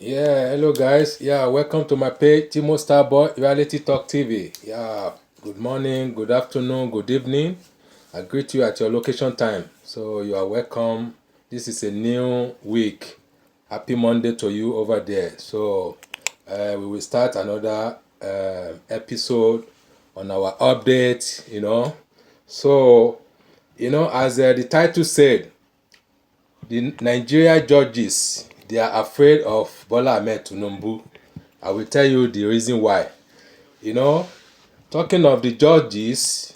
Yeah, hello guys. Yeah, welcome to my page, Timo Starboy Reality Talk TV. Yeah, good morning, good afternoon, good evening. I greet you at your location time. So you are welcome. This is a new week. Happy Monday to you over there. So we will start another episode on our update. So as the title said, the Nigeria judges, they are afraid of Bola Ahmed Tinubu. I will tell you the reason why. You know, talking of the judges,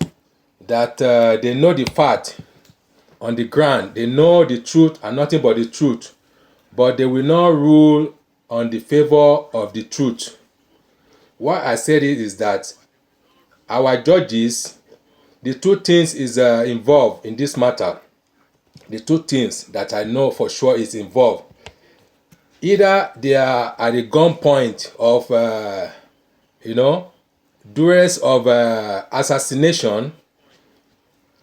that they know the fact on the ground, they know the truth and nothing but the truth, but they will not rule on the favor of the truth. Why I said it is that our judges, the two things is involved in this matter. The two things that I know for sure is involved. Either they are at the gunpoint of, duress of assassination.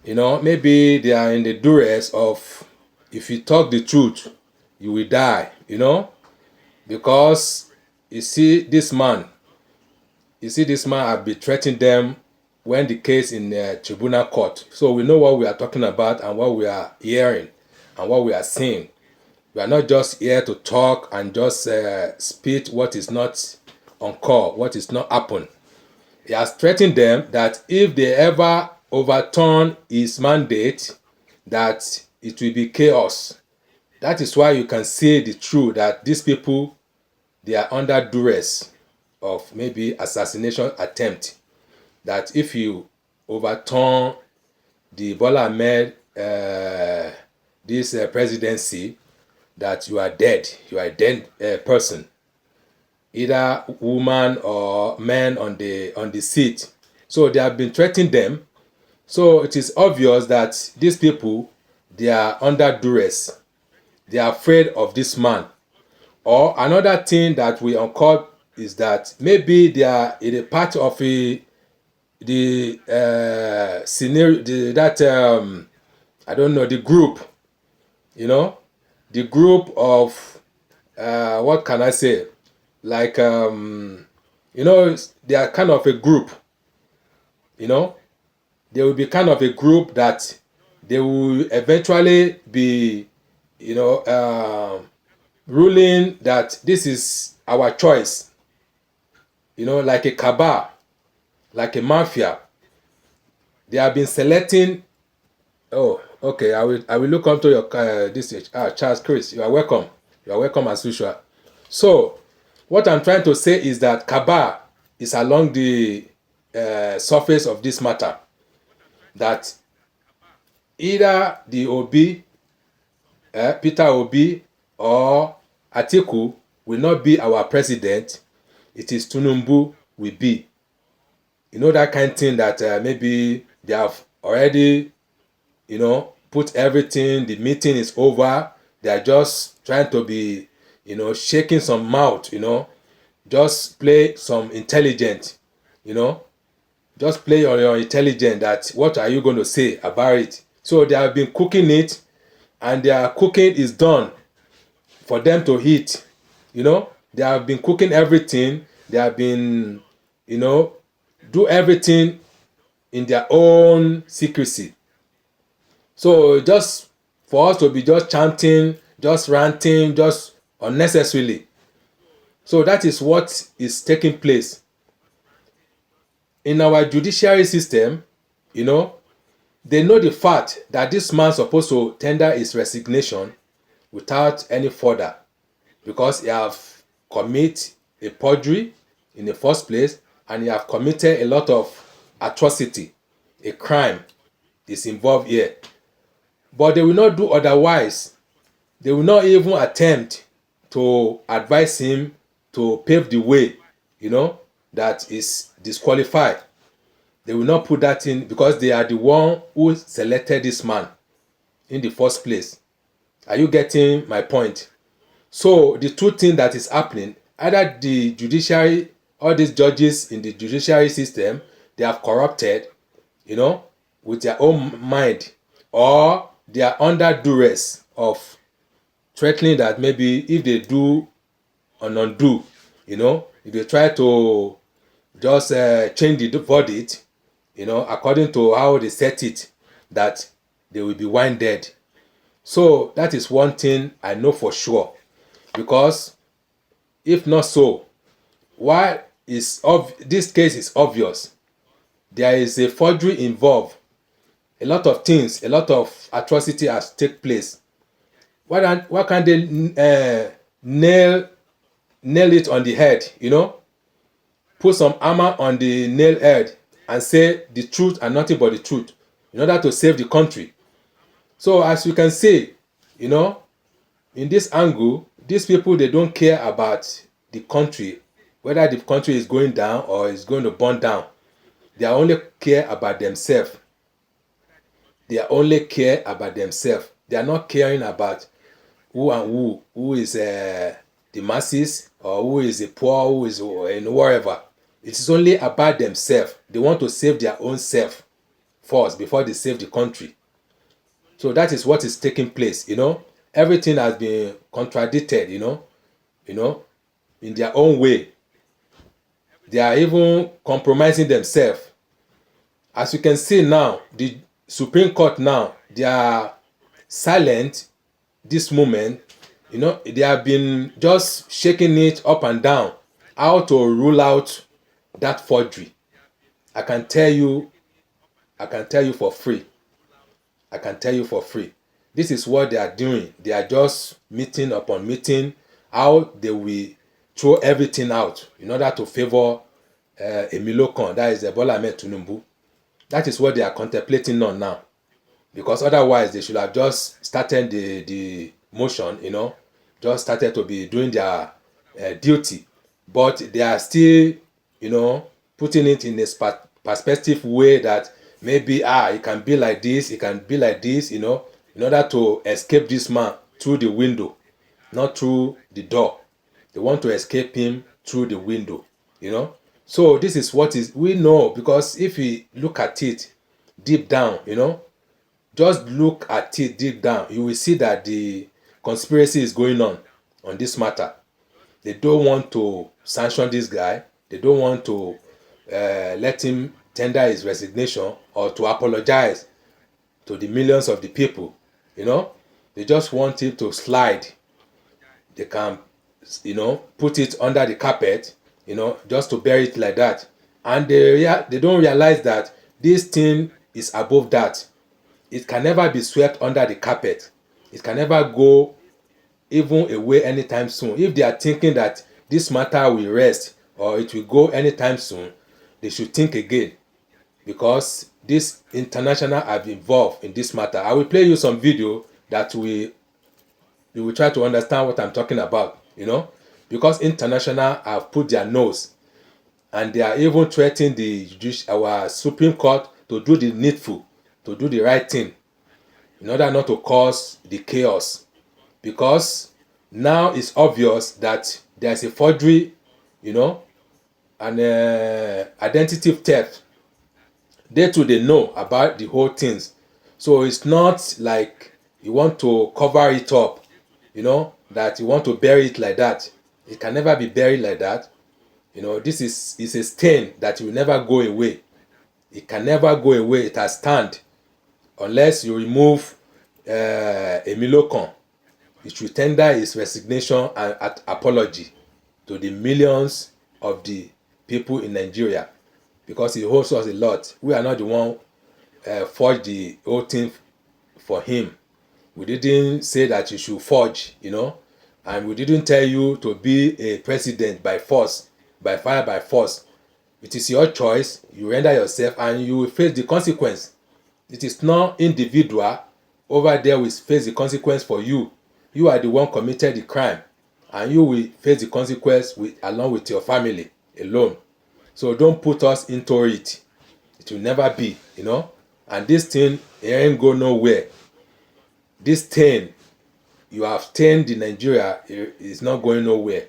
Maybe they are in the duress of, if you talk the truth, you will die. Because you see this man, have been threatening them when the case in the tribunal court. So we know what we are talking about and what we are hearing and what we are seeing. We are not just here to talk and just spit what is not on call, what is not happened. He has threatened them that if they ever overturn his mandate, that it will be chaos. That is why you can see the truth that these people, they are under duress. of maybe assassination attempt, that if you overturn the Bola Ahmed this presidency, that you are dead. You are a dead person, either woman or man on the seat. So they have been threatening them. So it is obvious that these people, they are under duress. They are afraid of this man. Or another thing that we uncovered is that maybe they are in a part of the scenario, that I don't know, the group, the group of what can I say, like they are kind of a group, you know they will be kind of a group that they will eventually be, ruling that this is our choice, like a cabal, like a mafia. They have been selecting. Oh, okay. I will look onto your this Charles Chris. You are welcome. You are welcome as usual. So, what I'm trying to say is that cabal is along the surface of this matter. That either the Obi, Peter Obi, or Atiku will not be our president. It is Tinubu will be. That kind of thing, that maybe they have already, put everything, the meeting is over. They are just trying to be, shaking some mouth, just play some intelligent, just play on your intelligence, that what are you going to say about it. So they have been cooking it, and their cooking is done for them to eat. They have been cooking everything. They have been, do everything in their own secrecy. So just for us to be just chanting, just ranting, just unnecessarily. So that is what is taking place in our judiciary system. They know the fact that this man supposed to tender his resignation without any further, because he have committed a perjury in the first place, and he have committed a lot of atrocity, a crime is involved here. But they will not do otherwise. They will not even attempt to advise him to pave the way, that is disqualified. They will not put that in, because they are the one who selected this man in the first place. Are you getting my point? So the two things that is happening, either the judiciary, all these judges in the judiciary system, they have corrupted, with their own mind, or they are under duress of threatening that maybe if they do an undo, if they try to just change the verdict, according to how they set it, that they will be winded. So that is one thing I know for sure. Because if not so, why is this case is obvious? There is a forgery involved. A lot of things, a lot of atrocity has taken place. Why can't they nail it on the head? Put some armor on the nail head and say the truth and nothing but the truth, in order to save the country. So as you can see, in this angle, these people, they don't care about the country, whether the country is going down or is going to burn down. They only care about themselves. They only care about themselves. They are not caring about who is the masses, or who is the poor, who is in wherever. It is only about themselves. They want to save their own self first before they save the country. So that is what is taking place. Everything has been contradicted. In their own way. They are even compromising themselves. As you can see now, the Supreme Court now, they are silent this moment. They have been just shaking it up and down, how to rule out that forgery. I can tell you for free. I can tell you for free. This is what they are doing. They are just meeting upon meeting, how they will throw everything out in order to favor Emilio Khan, that is Bola Ahmed Tinubu. That is what they are contemplating on now, because otherwise they should have just started the motion, just started to be doing their duty. But they are still, putting it in a perspective way that maybe it can be like this, it can be like this, in order to escape this man through the window, not through the door. They want to escape him through the window, So this is what is we know, because if we look at it deep down, just look at it deep down, you will see that the conspiracy is going on this matter. They don't want to sanction this guy. They don't want to let him tender his resignation or to apologize to the millions of the people. They just want him to slide. They can, put it under the carpet, just to bury it like that. And they don't realize that this thing is above that. It can never be swept under the carpet. It can never go even away anytime soon. If they are thinking that this matter will rest or it will go anytime soon, they should think again, because this international have involved in this matter. I will play you some video that you will try to understand what I'm talking about, because international have put their nose, and they are even threatening our Supreme Court to do the needful, to do the right thing, in order not to cause the chaos. Because now it's obvious that there's a forgery, and identity theft. They too, they know about the whole things. So it's not like you want to cover it up, that you want to bury it like that. It can never be buried like that. This is a stain that will never go away. It can never go away. It has stand unless you remove Emilio Khan. It should tender his resignation and apology to the millions of the people in Nigeria, because he owes us a lot. We are not the one forged the whole thing for him. We didn't say that you should forge, and we didn't tell you to be a president by force, by fire, by force. It is your choice. You render yourself and you will face the consequence. It is not individual over there will face the consequence for you. You are the one committed the crime, and you will face the consequence along with your family alone. So don't put us into it. It will never be, And this thing, it ain't go nowhere. This thing, you have stained the Nigeria, is not going nowhere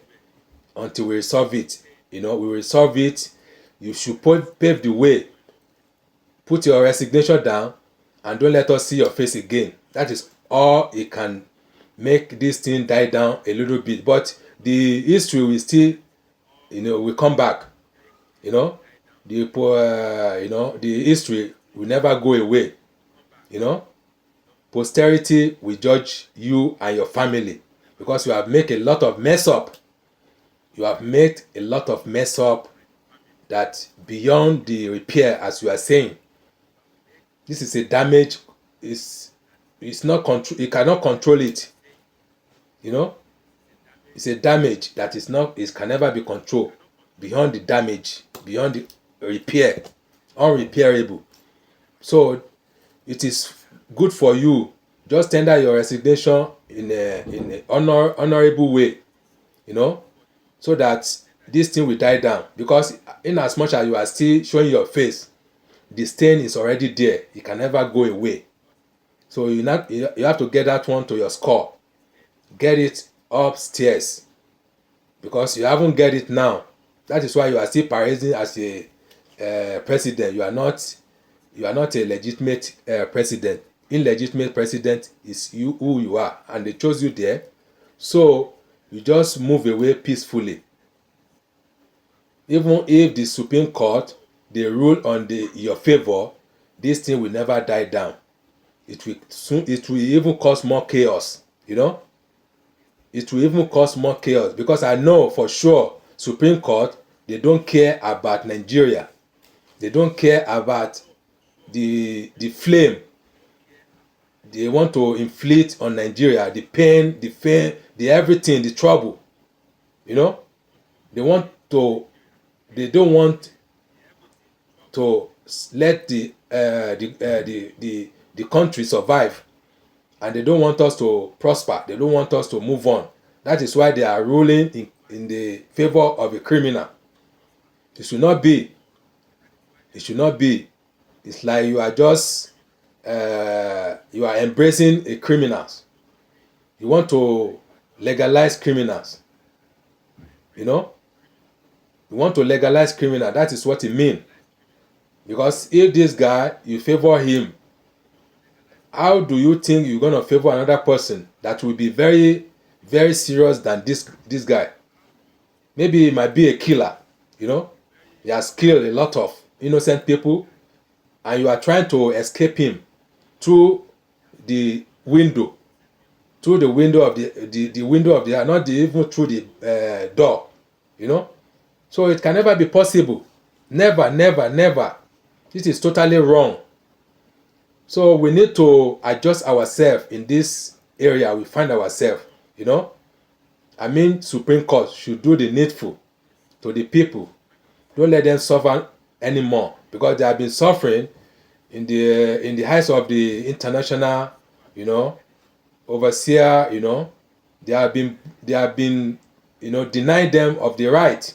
until we resolve it. We resolve it. You should pave the way. Put your resignation down and don't let us see your face again. That is all it can make this thing die down a little bit. But the history will still, will come back. The history will never go away. Posterity will judge you and your family, because you have made a lot of mess up. You have made a lot of mess up that beyond the repair, as you are saying. This is a damage. It's not control. You cannot control it. It's a damage that is not. It can never be controlled. Beyond the damage, beyond the repair, unrepairable. So it is good for you. Just tender your resignation in a honorable way, so that this thing will die down. Because in as much as you are still showing your face, the stain is already there. It can never go away. So you have to get that one to your score. Get it upstairs, because you haven't get it now. That is why you are still parading as a president. You are not a legitimate president. Illegitimate president is you who you are, and they chose you there. So you just move away peacefully. Even if the Supreme Court they rule on your favor, this thing will never die down. It will even cause more chaos. It will even cause more chaos, because I know for sure Supreme Court, they don't care about Nigeria. They don't care about the flame they want to inflict on Nigeria, the pain, the everything, the trouble. They want to. They don't want to let the country survive, and they don't want us to prosper. They don't want us to move on. That is why they are ruling in the favor of a criminal. It should not be. It should not be. It's like you are just you are embracing a criminals. You want to legalize criminals. You know, you want to legalize criminal. That is what it means. Because if this guy, you favor him, how do you think you're going to favor another person that will be very, very serious than this guy? Maybe he might be a killer, you know. He has killed a lot of innocent people, and you are trying to escape him through the window, of the window of the, not even through the door, you know. So it can never be possible. Never, never, never. This is totally wrong. So we need to adjust ourselves in this area we find ourselves, you know. I mean, Supreme Court should do the needful to the people. Don't let them suffer anymore, because they have been suffering in the heights of the international, you know, overseer, you know. They have been, you know, denying them of the right,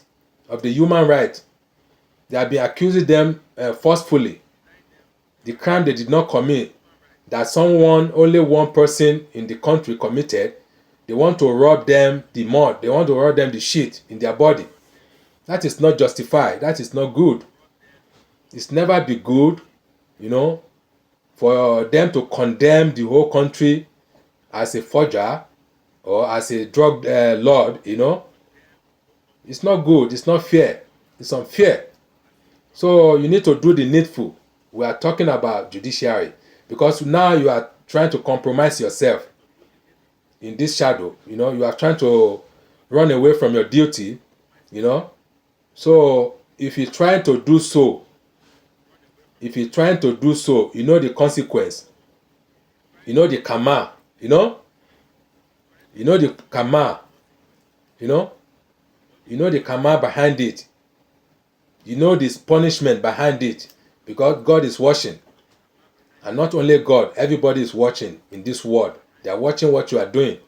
of the human right. They have been accusing them forcefully. The crime they did not commit, that only one person in the country committed, they want to rob them the mud, they want to rob them the shit in their body. That is not justified. That is not good. It's never be good, you know, for them to condemn the whole country as a forger or as a drug lord, you know. It's not good. It's not fair. It's unfair. So you need to do the needful. We are talking about judiciary, because now you are trying to compromise yourself in this shadow. You know, you are trying to run away from your duty, you know. So if you're trying to do so, you know the consequence. You know the karma, you know. You know the karma, you know. You know the karma behind it. You know this punishment behind it, because God is watching. And not only God, everybody is watching in this world. They are watching what you are doing.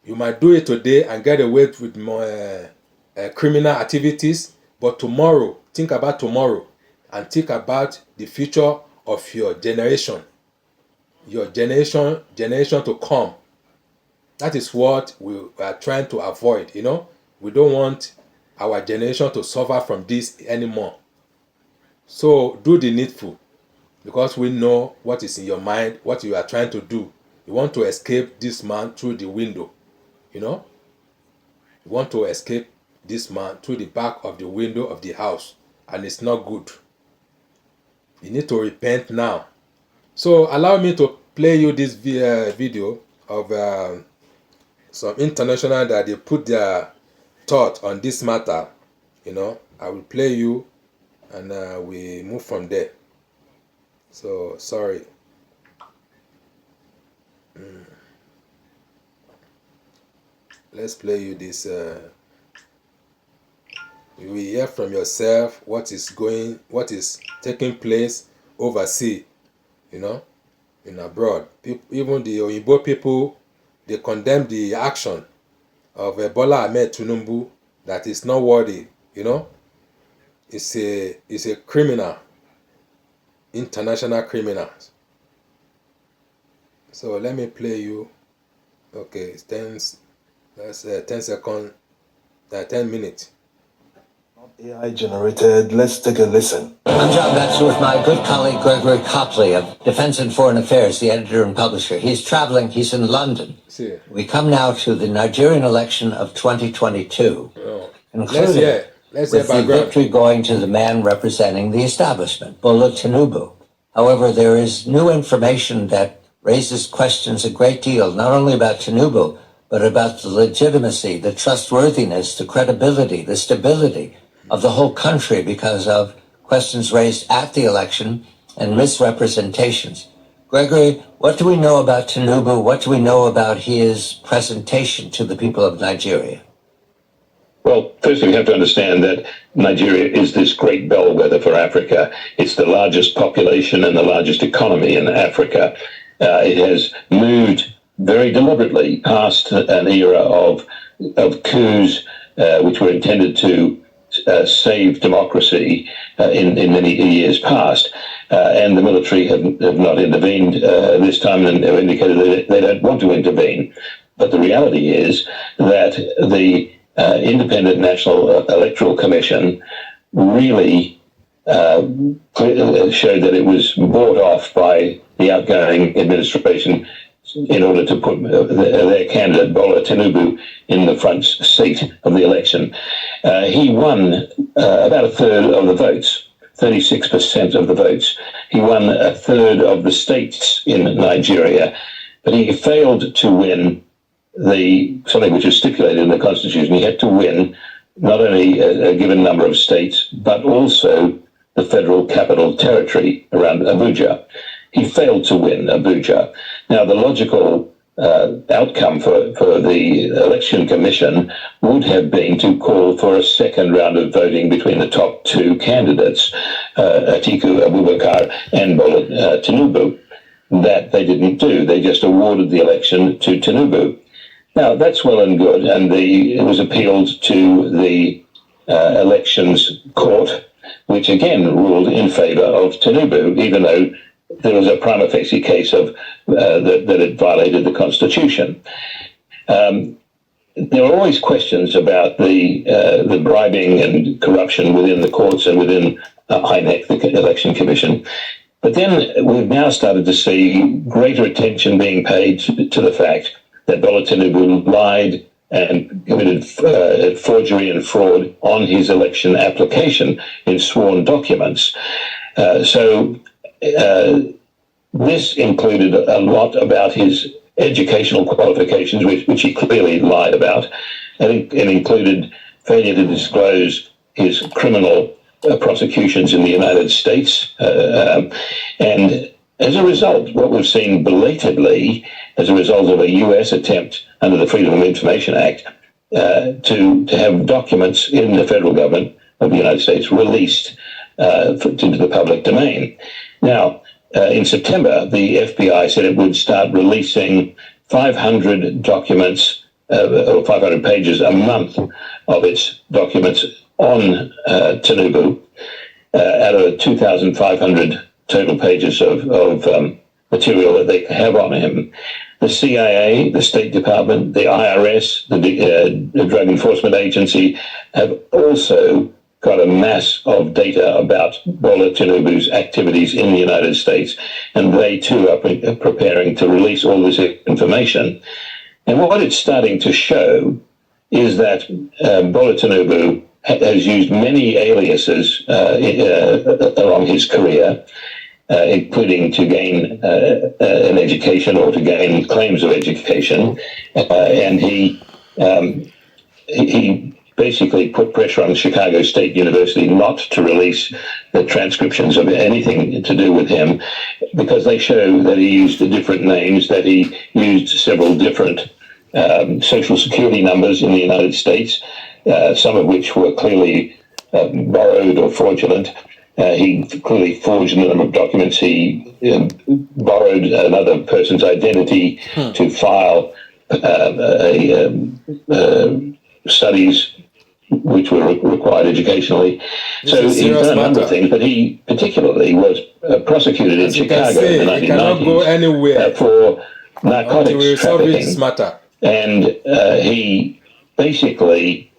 You might do it today and get away with more criminal activities, but tomorrow, think about tomorrow, and think about the future of your generation to come. That is what we are trying to avoid, you know. We don't want our generation to suffer from this anymore. So do the needful, because we know what is in your mind, what you are trying to do. You want to escape this man through the window, you know. You want to escape this man through the back of the window of the house, and it's not good. You need to repent now. So allow me to play you this video of some international that they put their thought on this matter, you know. I will play you, and we move from there. So sorry. Let's play you this. You will hear from yourself what is taking place overseas, you know, in abroad. Even the Oyinbo people, they condemn the action of Bola Tinubu, that is not worthy, you know. It's a criminal, international criminal. So let me play you. Okay, it's 10 seconds, 10 minutes. AI generated. Let's take a listen. I'm John Baxter with my good colleague Gregory Copley of Defense and Foreign Affairs, the editor and publisher. He's traveling. He's in London. See. We come now to the Nigerian election of 2022, including with the victory going to the man representing the establishment, Bola Tinubu. However, there is new information that raises questions a great deal, not only about Tinubu, but about the legitimacy, the trustworthiness, the credibility, the stability of the whole country, because of questions raised at the election and misrepresentations. Gregory, what do we know about Tinubu? What do we know about his presentation to the people of Nigeria? Well, firstly, we have to understand that Nigeria is this great bellwether for Africa. It's the largest population and the largest economy in Africa. It has moved very deliberately past an era of coups, which were intended to save democracy in many years past. And the military have not intervened this time, and have indicated that they don't want to intervene. But the reality is that the Independent National Electoral Commission really showed that it was bought off by the outgoing administration in order to put their candidate, Bola Tinubu, in the front seat of the election. He won about a third of the votes, 36% of the votes. He won a third of the states in Nigeria, but he failed to win something which is stipulated in the Constitution. He had to win not only a given number of states, but also the Federal Capital Territory around Abuja. He failed to win Abuja. Now, the logical outcome for the Election Commission would have been to call for a second round of voting between the top two candidates, Atiku Abubakar and Bola Tinubu. That they didn't do. They just awarded the election to Tinubu. Now, that's well and good, and it was appealed to the Elections Court, which again ruled in favour of Tinubu, even though there was a prima facie case of that it violated the Constitution. There are always questions about the bribing and corruption within the courts and within INEC, the Election Commission. But then we've now started to see greater attention being paid to the fact that Bola Tinubu lied and committed forgery and fraud on his election application in sworn documents. So this included a lot about his educational qualifications, which he clearly lied about, and it included failure to disclose his criminal prosecutions in the United States. And as a result, what we've seen belatedly, as a result of a US attempt under the Freedom of Information Act to have documents in the federal government of the United States released into the public domain. Now, in September, the FBI said it would start releasing 500 documents, or 500 pages a month of its documents on Tinubu, out of 2,500 total pages of material that they have on him. The CIA, the State Department, the IRS, the Drug Enforcement Agency have also got a mass of data about Bola Tinubu's activities in the United States, and they too are preparing to release all this information. And what it's starting to show is that Bola Tinubu has used many aliases along his career, including to gain an education or to gain claims of education, and he basically put pressure on Chicago State University not to release the transcriptions of anything to do with him, because they show that he used different names, that he used several different social security numbers in the United States, some of which were clearly borrowed or fraudulent. He clearly forged a number of documents. He borrowed another person's identity to file studies which were required educationally. So he's done a number of things, but he particularly was prosecuted in Chicago in the 1990s. He cannot go anywhere for narcotics trafficking. Matter. And he basically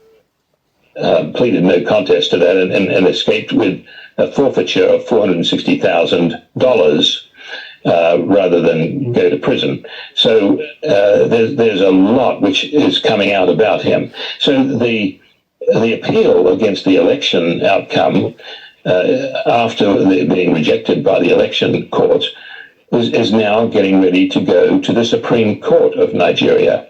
pleaded no contest to that and escaped with a forfeiture of $460,000 rather than go to prison. So there's a lot which is coming out about him. So the appeal against the election outcome after being rejected by the election court is now getting ready to go to the Supreme Court of Nigeria.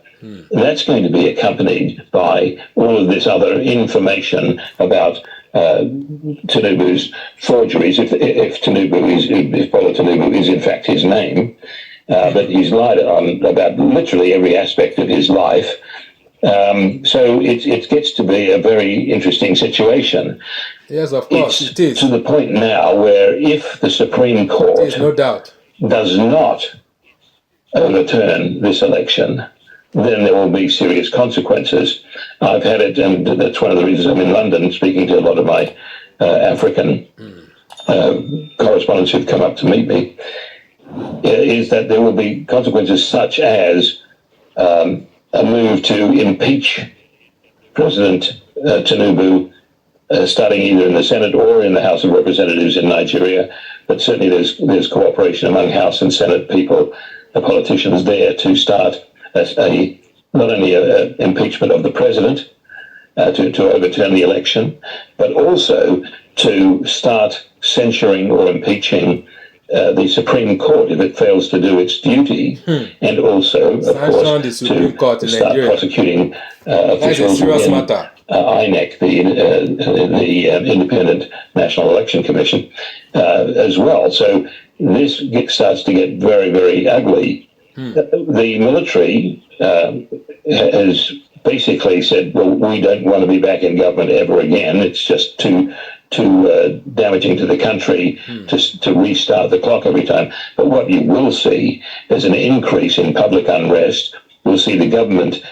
That's going to be accompanied by all of this other information about Tinubu's forgeries, if Bola Tinubu is in fact his name, but he's lied on about literally every aspect of his life. So it gets to be a very interesting situation. Yes, of course, It's it is. to the point now where if the Supreme Court It is, no doubt, does not overturn this election, then there will be serious consequences. I've had it, and that's one of the reasons I'm in London speaking to a lot of my African correspondents who've come up to meet me, is that there will be consequences such as a move to impeach President Tinubu, starting either in the Senate or in the House of Representatives in Nigeria. But certainly there's cooperation among House and Senate people, the politicians there, to start not only an impeachment of the president to overturn the election, but also to start censuring or impeaching the Supreme Court if it fails to do its duty, and also, of course, to start prosecuting officials in INEC, the Independent National Election Commission, as well. So this starts to get very, very ugly. The military has basically said, well, we don't want to be back in government ever again. It's just too damaging to the country to restart the clock every time. But what you will see is an increase in public unrest. We'll see the government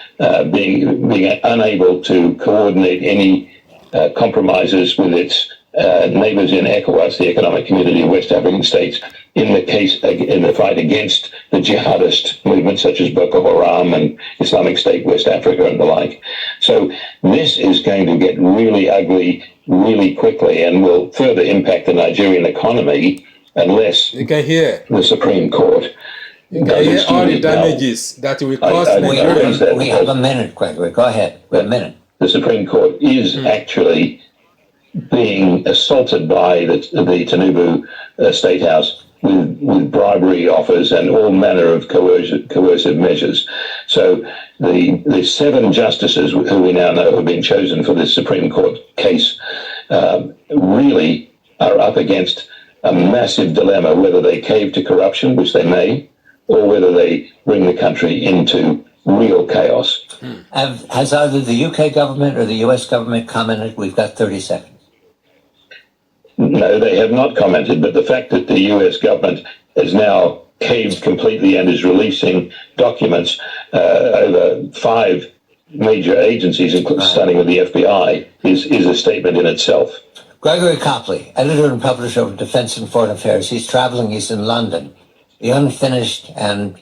being unable to coordinate any compromises with its neighbours in ECOWAS, the Economic Community of West African States, in the fight against the jihadist movements such as Boko Haram and Islamic State West Africa and the like. So this is going to get really ugly really quickly and will further impact the Nigerian economy unless the Supreme Court does its all the duty. damages that will cause Nigeria. We have a minute, Gregory. Go ahead. We have a minute. The Supreme Court is actually being assaulted by the Tinubu State House with bribery offers and all manner of coercive measures. So the 7 justices who we now know have been chosen for this Supreme Court case really are up against a massive dilemma, whether they cave to corruption, which they may, or whether they bring the country into real chaos. Has either the UK government or the US government commented? We've got 30 seconds. No, they have not commented, but the fact that the US government has now caved completely and is releasing documents over 5 major agencies, starting with the FBI, is a statement in itself. Gregory Copley, editor and publisher of Defense and Foreign Affairs. He's traveling. He's in London. The unfinished and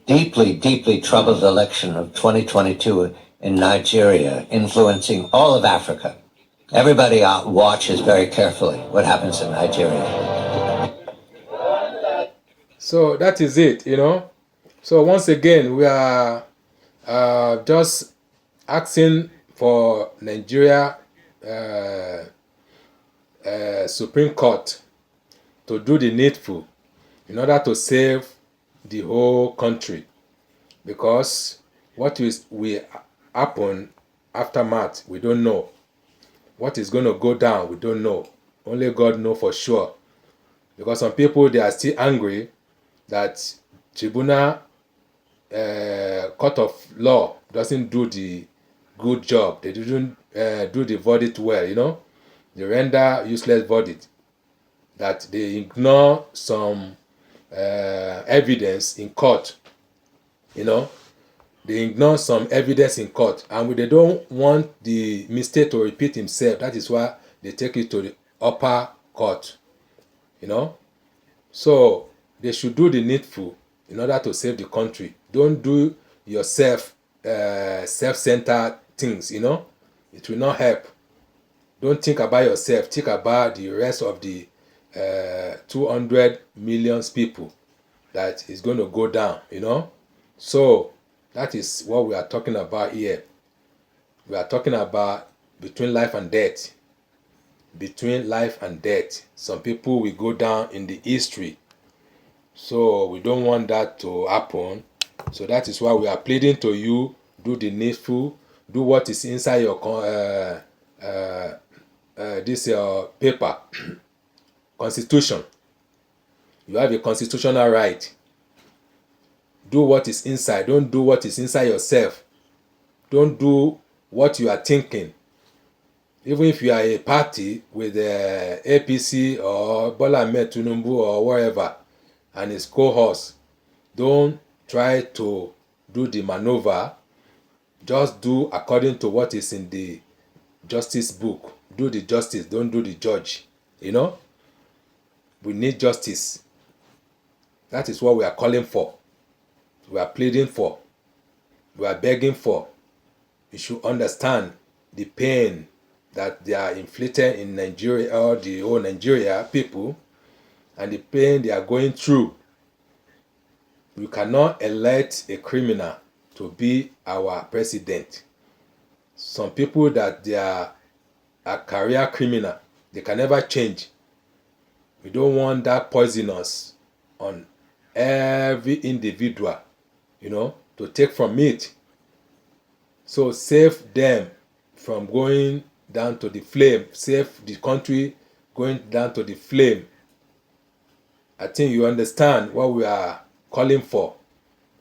deeply, deeply troubled election of 2022 in Nigeria, influencing all of Africa. Everybody watches very carefully what happens in Nigeria. So that is it, So once again, we are just asking for Nigeria Supreme Court to do the needful in order to save the whole country, because what will happen aftermath, we don't know. What is going to go down, we don't know. Only God knows for sure. Because some people, they are still angry that tribunal, court of law doesn't do the good job. They didn't do the verdict well, They render useless verdict. That they ignore some evidence in court, They ignore some evidence in court, and they don't want the mistake to repeat himself. That is why they take it to the upper court, So they should do the needful in order to save the country. Don't do yourself self-centered things, It will not help. Don't think about yourself. Think about the rest of the 200 million people that is going to go down, So that is what we are talking about here. We are talking about between life and death. Between life and death. Some people will go down in the history. So we don't want that to happen. So that is why we are pleading to you, do the needful, do what is inside your paper, constitution. You have a constitutional right. Do what is inside. Don't do what is inside yourself. Don't do what you are thinking. Even if you are a party with APC or Bola Tinubu or wherever and his cohorts, don't try to do the maneuver. Just do according to what is in the justice book. Do the justice, don't do the judge. You know, we need justice. That is what we are calling for. We are pleading for. We are begging for. You should understand the pain that they are inflicting in Nigeria, or the whole Nigeria people, and the pain they are going through. We cannot elect a criminal to be our president. Some people that they are a career criminal, they can never change. We don't want that poisonous on every individual, to take from it. So save them from going down to the flame. Save the country going down to the flame. I think you understand what we are calling for.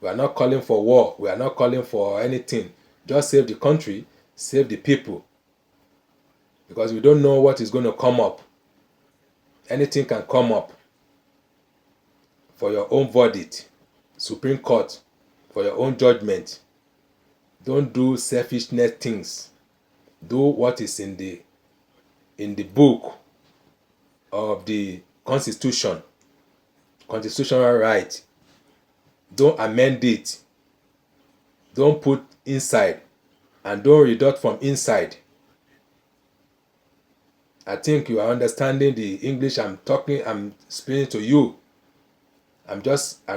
We are not calling for war. We are not calling for anything. Just save the country, save the people. Because we don't know what is going to come up. Anything can come up. For your own verdict, Supreme Court, for your own judgment. Don't do selfishness things. Do what is in the book of the Constitution, constitutional right. Don't amend it. Don't put inside, and don't reduct from inside. I think you are understanding the English I'm speaking to you. I'm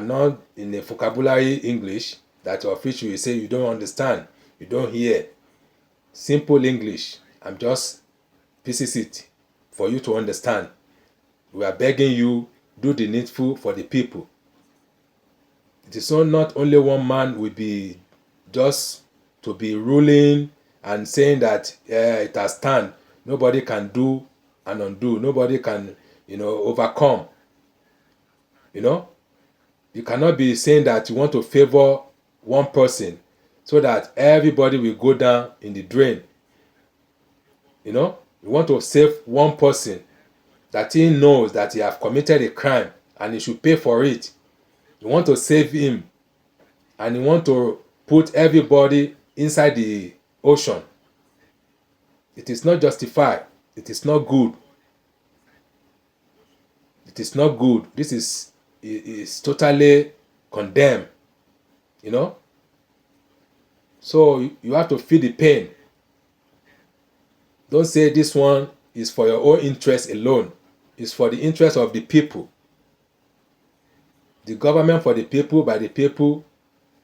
not in a vocabulary English that of which you say you don't understand, you don't hear. Simple English. I'm just pieces it for you to understand. We are begging you, do the needful for the people. It is not only one man will be just to be ruling and saying that it has stand. Nobody can do and undo. Nobody can, overcome. You cannot be saying that you want to favor one person so that everybody will go down in the drain. You want to save one person that he knows that he have committed a crime and he should pay for it. You want to save him, and you want to put everybody inside the ocean. It is not justified. It is not good. It is not good. This is totally condemned. So you have to feel the pain. Don't say this one is for your own interest alone. It's for the interest of the people. The government for the people, by the people,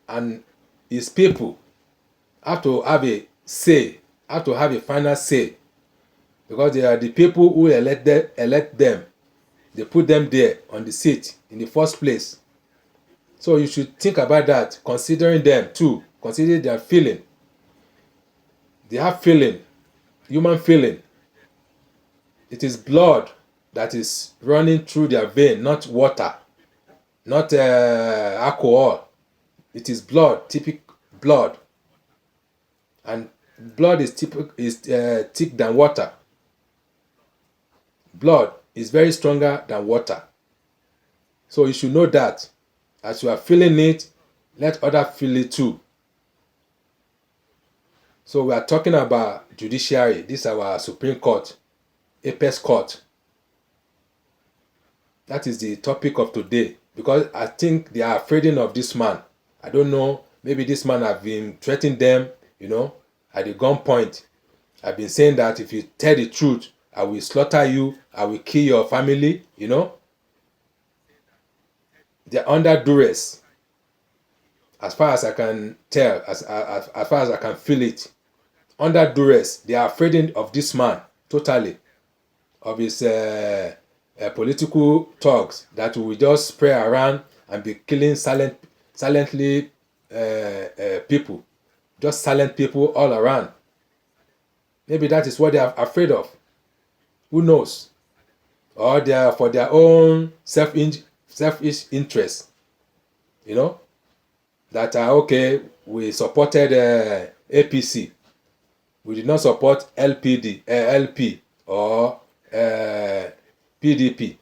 and its people have to have a say, have to have a final say. Because they are the people who elect them. They put them there on the seat in the first place. So you should think about that, considering them too. Consider their feeling. They have feeling, human feeling. It is blood that is running through their vein, not water, not alcohol. It is blood, typical blood. And blood is thick than water. Blood is very stronger than water. So you should know that. As you are feeling it, let others feel it too. So we are talking about judiciary. This is our Supreme Court, apex court. That is the topic of today. Because I think they are afraid of this man. I don't know. Maybe this man have been threatening them, at the gunpoint. I've been saying that if you tell the truth, I will slaughter you. I will kill your family, They're under duress. As far as I can tell, as far as I can feel it. Under duress. They are afraid of this man, totally. Of his political thugs that will just spray around and be killing silently people. Just silent people all around. Maybe that is what they are afraid of. Who knows? Or they are for their own selfish interest. That are okay, we supported APC. We did not support LP or PDP.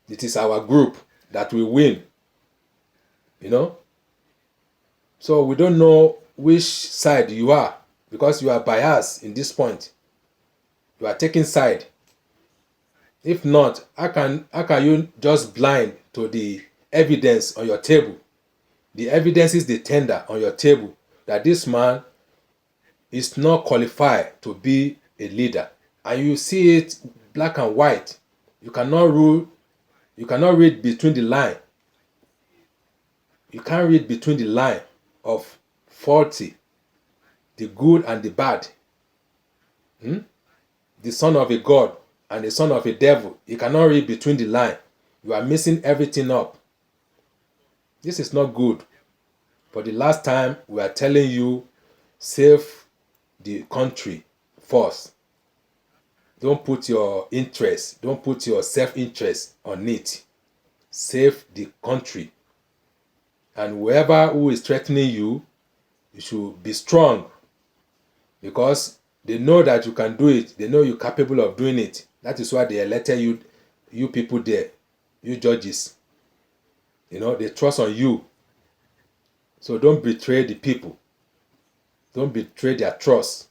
It is our group that will win. So we don't know which side you are, because you are biased in this point. You are taking side. If not, how can you just blind to the evidence on your table? The evidence is the tender on your table that this man is not qualified to be a leader, and you see it black and white. You cannot read between the line. You can't read between the line of faulty, the good and the bad, the son of a god and the son of a devil. You cannot read between the line. You are missing everything up. This is not good. For the last time, we are telling you, save the country first. Don't put your interest, don't put your self-interest on it. Save the country. And whoever who is threatening you, you should be strong, because they know that you can do it. They know you're capable of doing it. That is why they elected you people there, you judges. They trust on you. So don't betray the people. Don't betray their trust.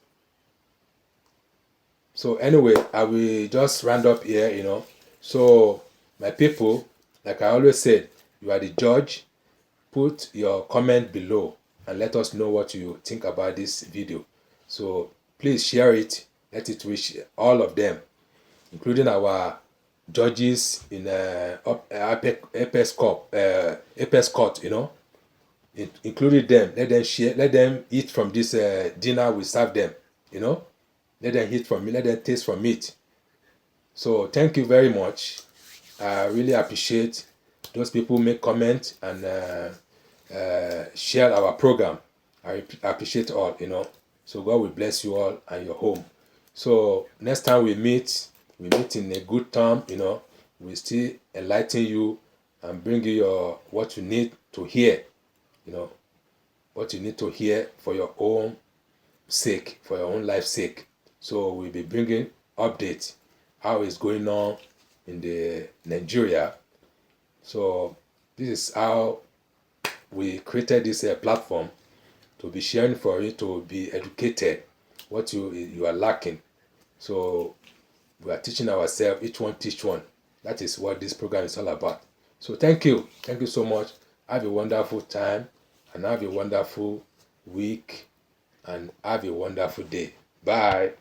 So anyway, I will just round up here. So my people, like I always said, you are the judge. Put your comment below and let us know what you think about this video. So please share it. Let it reach all of them, including our judges in Apex Court, including them. Let them share. Let them eat from this dinner we serve them. Let them eat from it. Let them taste from it. So thank you very much. I really appreciate those people who make comments and share our program. I appreciate all. So God will bless you all and your home. So next time we meet in a good term. We still enlighten you and bring you what you need to hear. What you need to hear for your own sake, for your own life's sake. So we'll be bringing updates, how it's going on in the Nigeria. So this is how we created this platform, to be sharing for you, to be educated, what you are lacking. So we are teaching ourselves, each one teach one. That is what this program is all about. So thank you so much. Have a wonderful time, and have a wonderful week, and have a wonderful day. Bye.